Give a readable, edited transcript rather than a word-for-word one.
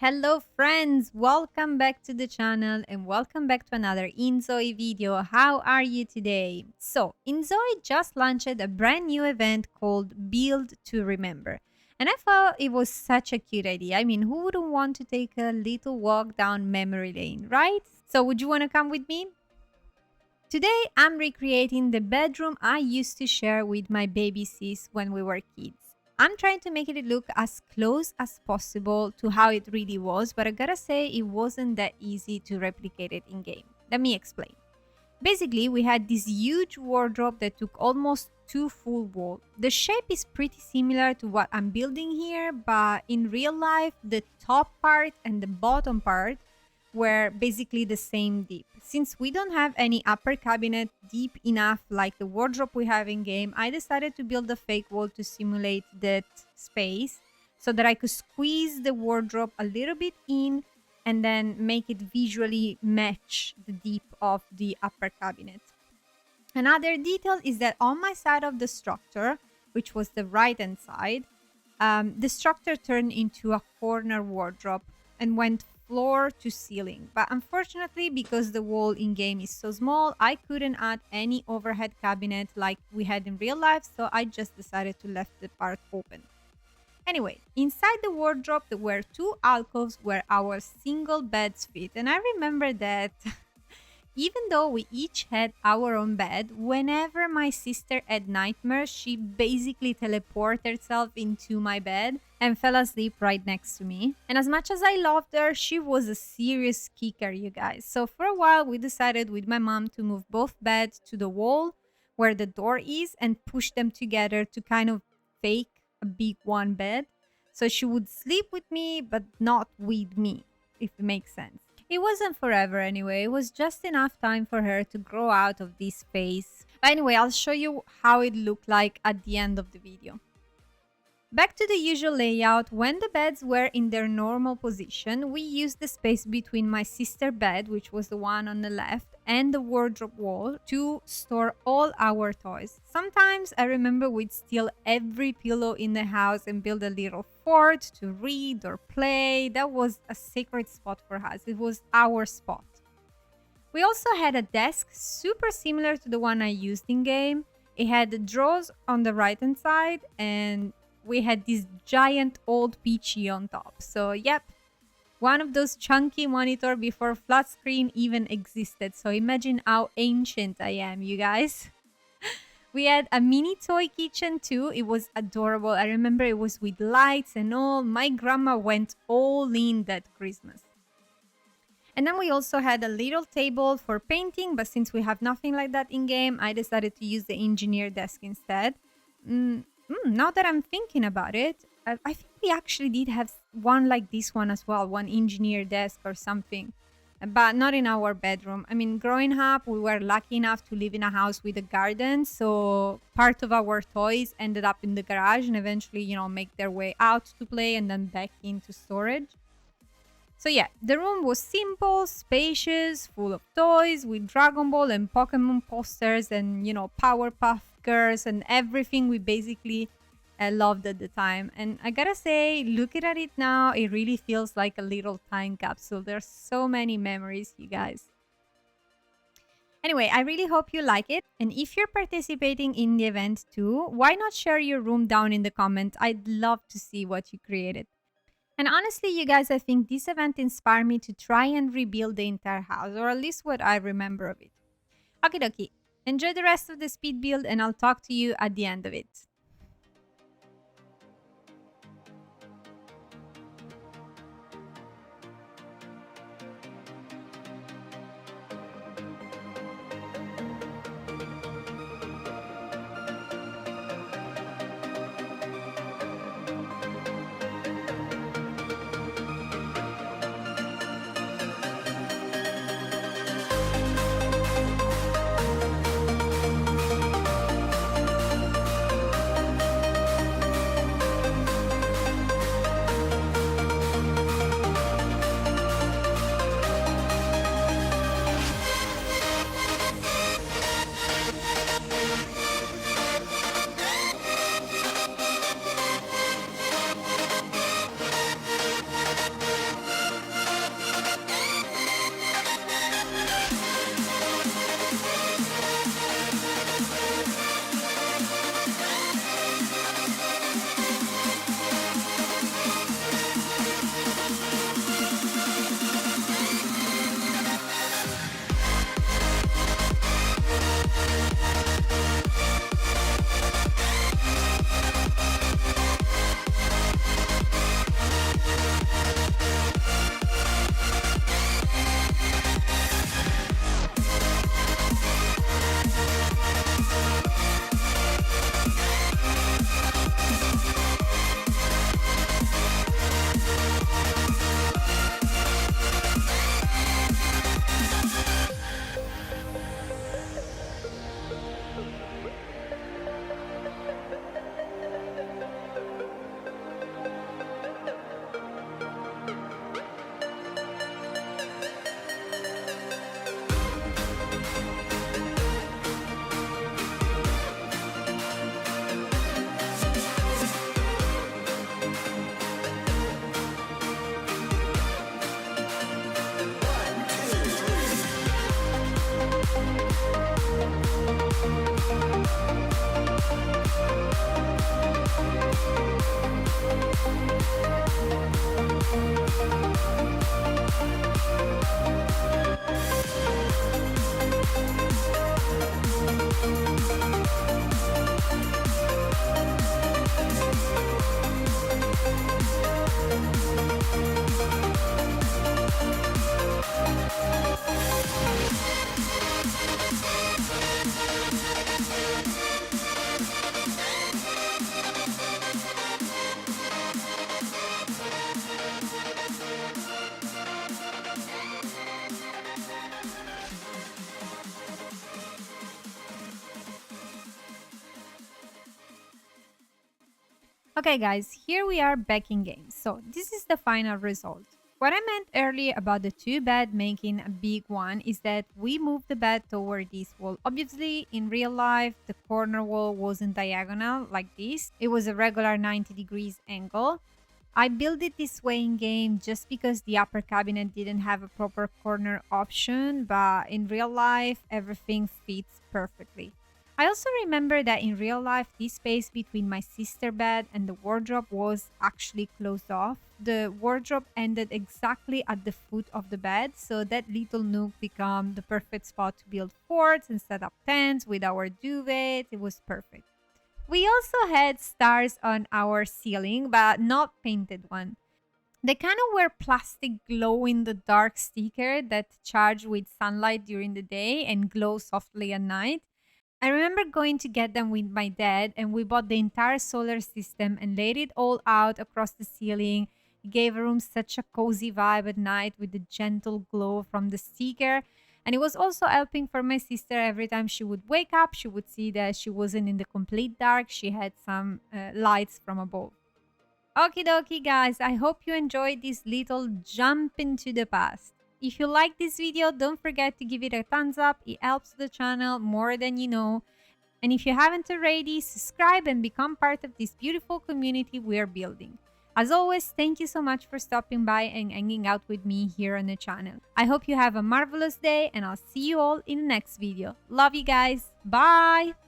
Hello friends, welcome back to the channel and welcome back to another inZOI video. How are you today? So, inZOI just launched a brand new event called Build to Remember. And I thought it was such a cute idea. I mean, who wouldn't want to take a little walk down memory lane, right? So, would you want to come with me? Today, I'm recreating the bedroom I used to share with my baby sis when we were kids. I'm trying to make it look as close as possible to how it really was, but I gotta say it wasn't that easy to replicate it in game. Let me explain. Basically, we had this huge wardrobe that took almost 2 full walls. The shape is pretty similar to what I'm building here, but in real life, the top part and the bottom part were basically the same deep. Since we don't have any upper cabinet deep enough like the wardrobe we have in game, I decided to build a fake wall to simulate that space so that I could squeeze the wardrobe a little bit in and then make it visually match the deep of the upper cabinet. Another detail is that on my side of the structure, which was the right hand side, the structure turned into a corner wardrobe and went floor to ceiling. But unfortunately, because the wall in game is so small, I couldn't add any overhead cabinet like we had in real life, so I just decided to left the part open. Anyway, inside the wardrobe there were 2 alcoves where our single beds fit, and I remember that even though we each had our own bed, whenever my sister had nightmares, she basically teleported herself into my bed and fell asleep right next to me. And as much as I loved her, she was a serious kicker, you guys. So for a while, we decided with my mom to move both beds to the wall where the door is and push them together to kind of fake a big one bed. So she would sleep with me, but not with me, if it makes sense. It wasn't forever anyway, it was just enough time for her to grow out of this phase. But anyway, I'll show you how it looked like at the end of the video. Back to the usual layout, when the beds were in their normal position, we used the space between my sister's bed, which was the one on the left, and the wardrobe wall to store all our toys. Sometimes I remember we'd steal every pillow in the house and build a little fort to read or play. That was a sacred spot for us. It was our spot. We also had a desk super similar to the one I used in game. It had the drawers on the right hand side and we had this giant old PC on top. So yep, one of those chunky monitor before flat screen even existed. So imagine how ancient I am, you guys. We had a mini toy kitchen too. It was adorable. I remember it was with lights and all. My grandma went all in that Christmas. And then we also had a little table for painting, but since we have nothing like that in game, I decided to use the engineer desk instead. Now that I'm thinking about it, I think we actually did have one like this one as well, one engineer desk or something, but not in our bedroom. I mean, growing up, we were lucky enough to live in a house with a garden, so part of our toys ended up in the garage and eventually, make their way out to play and then back into storage. So yeah, the room was simple, spacious, full of toys with Dragon Ball and Pokemon posters and, Powerpuff Girls and everything we basically loved at the time. And I gotta say, looking at it now, it really feels like a little time capsule. There's so many memories, you guys. Anyway, I really hope you like it. And if you're participating in the event too, why not share your room down in the comments? I'd love to see what you created. And honestly, you guys, I think this event inspired me to try and rebuild the entire house, or at least what I remember of it. Okie dokie, enjoy the rest of the speed build and I'll talk to you at the end of it. Okay guys, here we are back in game. So this is the final result. What I meant earlier about the two bed making a big one is that we moved the bed toward this wall. Obviously, in real life, the corner wall wasn't diagonal like this. It was a regular 90 degrees angle. I built it this way in game just because the upper cabinet didn't have a proper corner option, but in real life, everything fits perfectly. I also remember that in real life, this space between my sister bed and the wardrobe was actually closed off. The wardrobe ended exactly at the foot of the bed, so that little nook became the perfect spot to build forts and set up tents with our duvet. It was perfect. We also had stars on our ceiling, but not painted one. They kind of were plastic glow in the dark sticker that charge with sunlight during the day and glow softly at night. I remember going to get them with my dad, and we bought the entire solar system and laid it all out across the ceiling. It gave a room such a cozy vibe at night with the gentle glow from the sticker. And it was also helping for my sister. Every time she would wake up, she would see that she wasn't in the complete dark. She had some lights from above. Okie dokie, guys. I hope you enjoyed this little jump into the past. If you like this video, don't forget to give it a thumbs up. It helps the channel more than you know. And if you haven't already, subscribe and become part of this beautiful community we are building. As always, thank you so much for stopping by and hanging out with me here on the channel. I hope you have a marvelous day and I'll see you all in the next video. Love you guys. Bye!